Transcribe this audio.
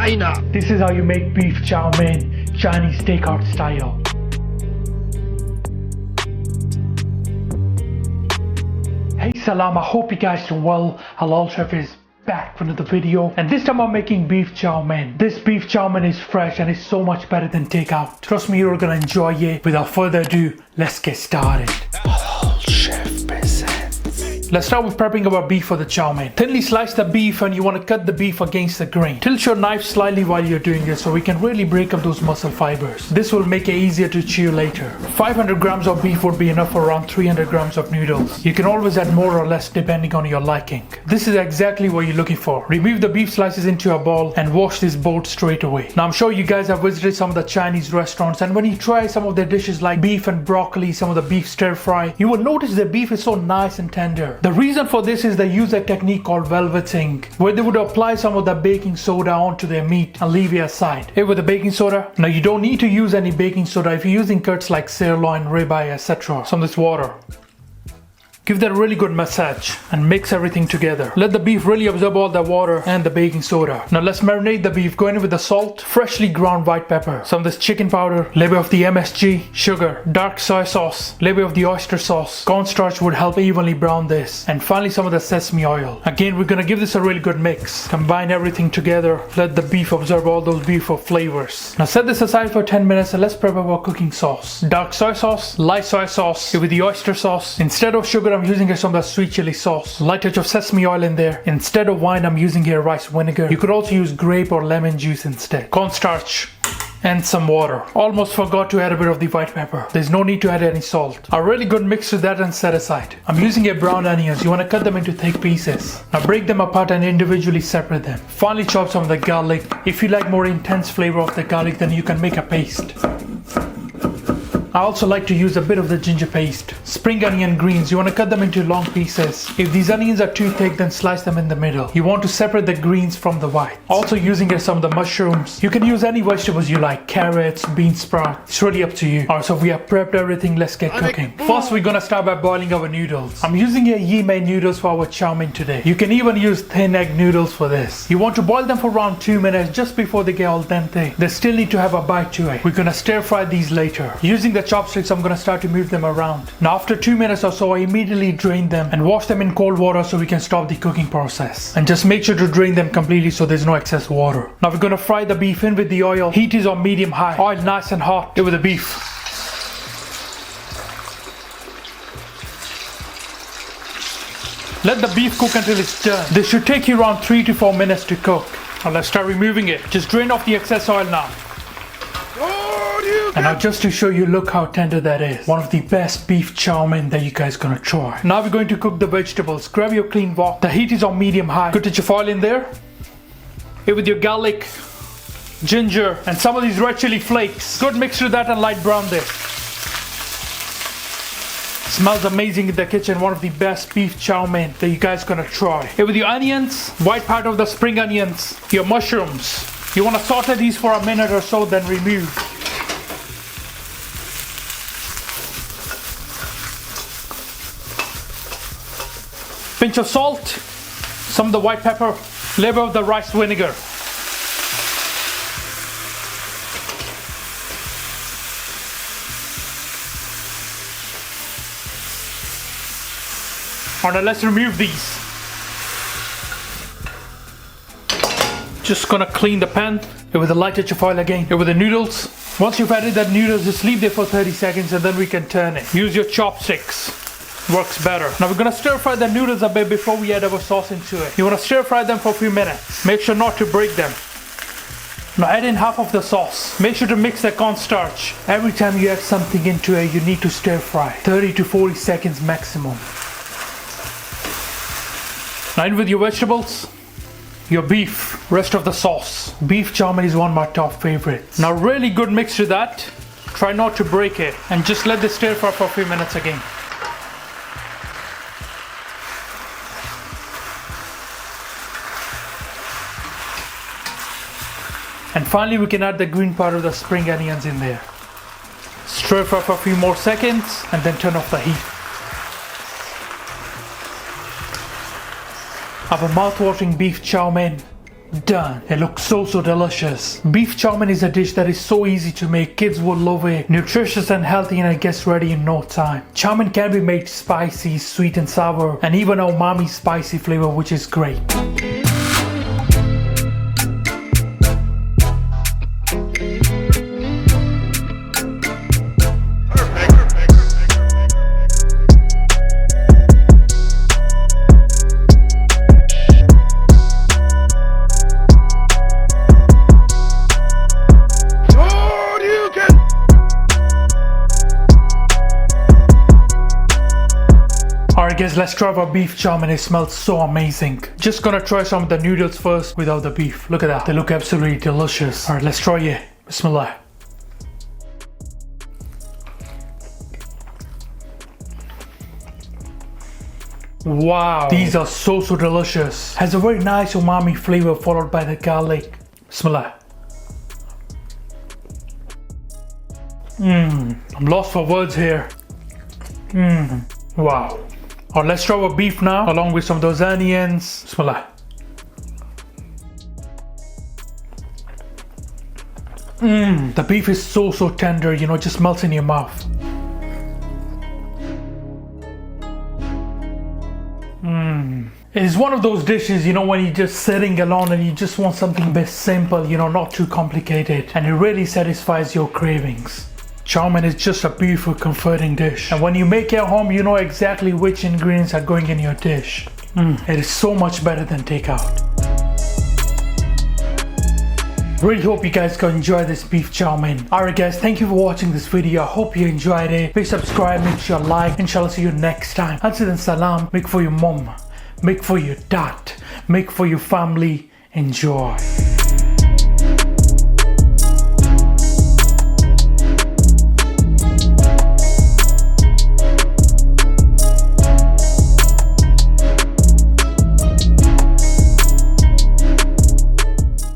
China. This is how you make beef chow mein, Chinese takeout style. Hey salam, I hope you guys doing well. Halal Chef is back for another video, and this time I'm making beef chow mein. This beef chow mein is fresh and it's so much better than takeout. Trust me, you're gonna enjoy it. Without further ado, let's get started. Halal Chef presents. Let's start with prepping our beef for the chow mein. Thinly slice the beef, and you want to cut the beef against the grain. Tilt your knife slightly while you're doing it so we can really break up those muscle fibers. This will make it easier to chew later. 500 grams of beef would be enough for around 300 grams of noodles. You can always add more or less depending on your liking. This is exactly what you're looking for. Remove the beef slices into a bowl and wash this bowl straight away. Now I'm sure you guys have visited some of the Chinese restaurants, and when you try some of their dishes like beef and broccoli, some of the beef stir fry, you will notice the beef is so nice and tender. The reason for this is they use a technique called velveting, where they would apply some of the baking soda onto their meat and leave it aside. With the baking soda, now you don't need to use any baking soda if you're using cuts like sirloin, ribeye, etc. Some of this water. Give that a really good massage and mix everything together. Let the beef really absorb all the water and the baking soda. Now let's marinate the beef, going in with the salt, freshly ground white pepper, some of this chicken powder, a little bit of the MSG, sugar, dark soy sauce, a little bit of the oyster sauce. Cornstarch would help evenly brown this, and finally some of the sesame oil. Again, we're gonna give this a really good mix. Combine everything together. Let the beef absorb all those beautiful flavors. Now set this aside for 10 minutes and let's prep our cooking sauce. Dark soy sauce, light soy sauce with the oyster sauce. Instead of sugar, I'm using here some of the sweet chili sauce. Light touch of sesame oil in there. Instead of wine, I'm using here rice vinegar. You could also use grape or lemon juice instead. Cornstarch and some water. Almost forgot to add a bit of the white pepper. There's no need to add any salt. A really good mix to that and set aside. I'm using here brown onions. You want to cut them into thick pieces. Now break them apart and individually separate them. Finally chop some of the garlic. If you like more intense flavor of the garlic, then you can make a paste. I also like to use a bit of the ginger paste. Spring onion greens, you want to cut them into long pieces. If these onions are too thick, then slice them in the middle. You want to separate the greens from the white. Also using here some of the mushrooms. You can use any vegetables you like, carrots, bean sprout. It's really up to you. Alright, so we have prepped everything, let's get cooking. First we're gonna start by boiling our noodles. I'm using here Yi Mei noodles for our chow mein today. You can even use thin egg noodles for this. You want to boil them for around 2 minutes just before they get al dente. They still need to have a bite to it. We're gonna stir fry these later. Using the chopsticks, I'm gonna start to move them around. Now after 2 minutes or so, I immediately drain them and wash them in cold water so we can stop the cooking process. And just make sure to drain them completely so there's no excess water. Now we're gonna fry the beef in with the oil. Heat is on medium high. Oil nice and hot. With the beef. Let the beef cook until it's done. This should take you around 3 to 4 minutes to cook. Now let's start removing it. Just drain off the excess oil now. And now just to show you, look how tender that is. One of the best beef chow mein that you guys gonna try. Now we're going to cook the vegetables. Grab your clean wok. The heat is on medium high. Good touch of oil in there. Here with your garlic, ginger, and some of these red chili flakes. Good mix to that and light brown this. Smells amazing in the kitchen. One of the best beef chow mein that you guys gonna try. Here with your onions, white part of the spring onions, your mushrooms. You wanna saute these for a minute or so, then remove. Pinch of salt, some of the white pepper, little bit of the rice vinegar. Alright, let's remove these. Just gonna clean the pan with a light touch of oil again. With the noodles. Once you've added the noodles, just leave there for 30 seconds and then we can turn it. Use your chopsticks. Works better. Now we're gonna stir fry the noodles a bit before we add our sauce into it. You wanna stir fry them for a few minutes. Make sure not to break them. Now add in half of the sauce. Make sure to mix the cornstarch. Every time you add something into it, you need to stir fry. 30 to 40 seconds maximum. Now in with your vegetables. Your beef, rest of the sauce. Beef chow mein is one of my top favorites. Now really good mix to that. Try not to break it and just let this stir fry for a few minutes again. And finally we can add the green part of the spring onions in there. Stir fry for a few more seconds and then turn off the heat. Our mouth-watering beef chow mein Done. It looks so delicious. Beef chow mein is a dish that is so easy to make. Kids will love it. Nutritious and healthy, and it gets ready in no time. Chow mein can be made spicy, sweet and sour, and even umami spicy flavor, which is great. Alright guys, let's try our beef chow mein. It smells so amazing. Just gonna try some of the noodles first without the beef. Look at that. They look absolutely delicious. Alright, let's try it. Bismillah. Wow. These are so delicious. Has a very nice umami flavor followed by the garlic. Bismillah. I'm lost for words here. Wow. Alright, let's try our beef now, along with some of those onions. Bismillah. The beef is so tender, you know, it just melts in your mouth. It is one of those dishes, you know, when you're just sitting alone and you just want something a bit simple, you know, not too complicated, and it really satisfies your cravings. Chow mein is just a beautiful, comforting dish, and when you make it at home, you know exactly which ingredients are going in your dish. It is so much better than takeout. Really hope you guys can enjoy this beef chow mein. Alright guys, thank you for watching this video. I hope you enjoyed it. Please subscribe, make sure you like. Inshallah, see you next time. Until then, salam. Make for your mom, make for your dad, make for your family. Enjoy.